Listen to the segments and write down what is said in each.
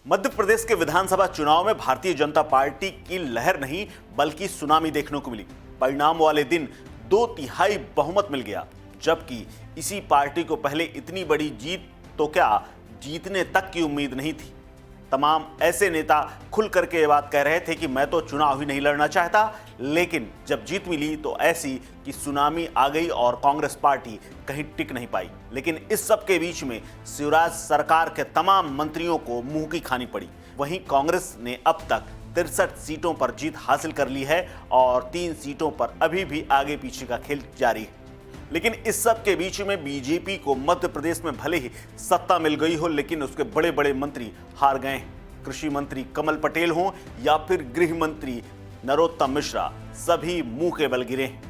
मध्य प्रदेश के विधानसभा चुनाव में भारतीय जनता पार्टी की लहर नहीं बल्कि सुनामी देखने को मिली। परिणाम वाले दिन 2/3 बहुमत मिल गया, जबकि इसी पार्टी को पहले इतनी बड़ी जीत तो क्या जीतने तक की उम्मीद नहीं थी। तमाम ऐसे नेता खुल करके ये बात कह रहे थे कि मैं तो चुनाव ही नहीं लड़ना चाहता, लेकिन जब जीत मिली तो ऐसी कि सुनामी आ गई और कांग्रेस पार्टी कहीं टिक नहीं पाई। लेकिन इस सब के बीच में शिवराज सरकार के तमाम मंत्रियों को मुंह की खानी पड़ी। वहीं कांग्रेस ने अब तक 63 सीटों पर जीत हासिल कर ली है और 3 सीटों पर अभी भी आगे पीछे का खेल जारी है। लेकिन इस सब के बीच में बीजेपी को मध्य प्रदेश में भले ही सत्ता मिल गई हो, लेकिन उसके बड़े बड़े मंत्री हार गए हैं। कृषि मंत्री कमल पटेल हों या फिर गृह मंत्री नरोत्तम मिश्रा, सभी मुंह के बल गिरे हैं।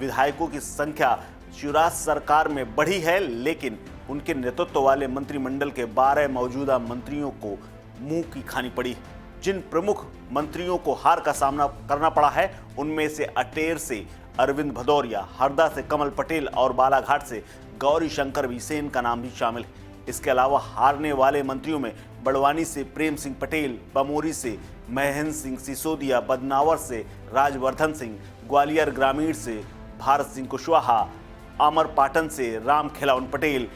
विधायकों की संख्या शिवराज सरकार में बढ़ी है, लेकिन उनके नेतृत्व वाले मंत्रिमंडल के 12 मौजूदा मंत्रियों को मुंह की खानी पड़ी। जिन प्रमुख मंत्रियों को हार का सामना करना पड़ा है, उनमें से अटेर से अरविंद भदौरिया, हरदा से कमल पटेल और बालाघाट से गौरी शंकर बिसेन का नाम भी शामिल है। इसके अलावा हारने वाले मंत्रियों में बड़वानी से प्रेम सिंह पटेल, बमोरी से महेंद्र सिंह सिसोदिया, बदनावर से राजवर्धन सिंह, ग्वालियर ग्रामीण से भारत सिंह कुशवाहा, अमरपाटन से राम खिलावन पटेल,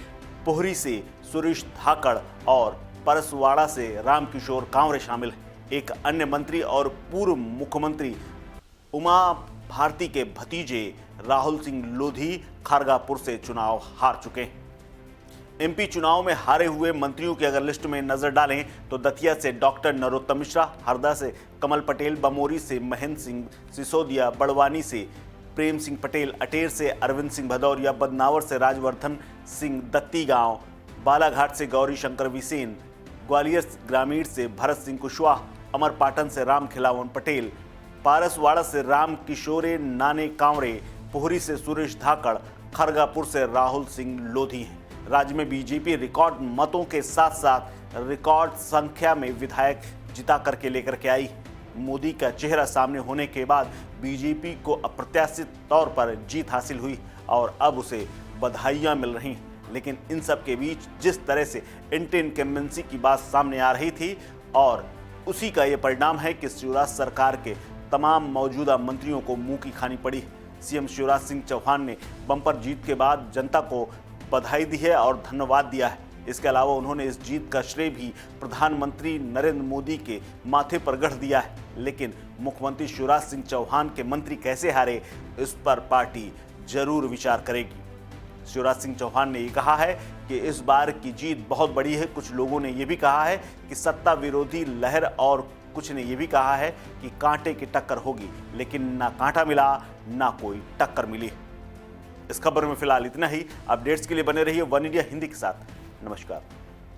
पोहरी से सुरेश धाकड़ और परसवाड़ा से रामकिशोर कांवरे शामिल हैं। एक अन्य मंत्री और पूर्व मुख्यमंत्री उमा भारती के भतीजे राहुल सिंह लोधी खरगापुर से चुनाव हार चुके हैं। एमपी चुनाव में हारे हुए मंत्रियों की अगर लिस्ट में नजर डालें तो दतिया से डॉक्टर नरोत्तम मिश्रा, हरदा से कमल पटेल, बमोरी से महेंद्र सिंह सिसोदिया, बड़वानी से प्रेम सिंह पटेल, अटेर से अरविंद सिंह भदौरिया, बदनावर से राजवर्धन सिंह दत्ती गांव, बालाघाट से गौरी शंकर बिसेन, ग्वालियर ग्रामीण से भरत सिंह कुशवाहा, अमरपाटन से राम खिलावन पटेल, पारसवाड़ा से राम किशोरे नाने कांवरे, पोहरी से सुरेश धाकड़, खरगापुर से राहुल सिंह लोधी हैं। राज्य में बीजेपी रिकॉर्ड मतों के साथ साथ रिकॉर्ड संख्या में विधायक जिता करके लेकर के आई। मोदी का चेहरा सामने होने के बाद बीजेपी को अप्रत्याशित तौर पर जीत हासिल हुई और अब उसे बधाइयां मिल रही हैं। लेकिन इन सब के बीच जिस तरह से एंटी इनकम्बेंसी की बात सामने आ रही थी और उसी का ये परिणाम है कि शिवराज सरकार के तमाम मौजूदा मंत्रियों को मुंह की खानी पड़ी। सीएम शिवराज सिंह चौहान ने बम्पर जीत के बाद जनता को बधाई दी है और धन्यवाद दिया है। इसके अलावा उन्होंने इस जीत का श्रेय भी प्रधानमंत्री नरेंद्र मोदी के माथे पर गढ़ दिया है। लेकिन मुख्यमंत्री शिवराज सिंह चौहान के मंत्री कैसे हारे, इस पर पार्टी जरूर विचार करेगी। शिवराज सिंह चौहान ने ये कहा है कि इस बार की जीत बहुत बड़ी है। कुछ लोगों ने यह भी कहा है कि सत्ता विरोधी लहर और कुछ ने यह भी कहा है कि कांटे की टक्कर होगी, लेकिन ना कांटा मिला ना कोई टक्कर मिली। इस खबर में फिलहाल इतना ही। अपडेट्स के लिए बने रहिए वन इंडिया हिंदी के साथ। नमस्कार।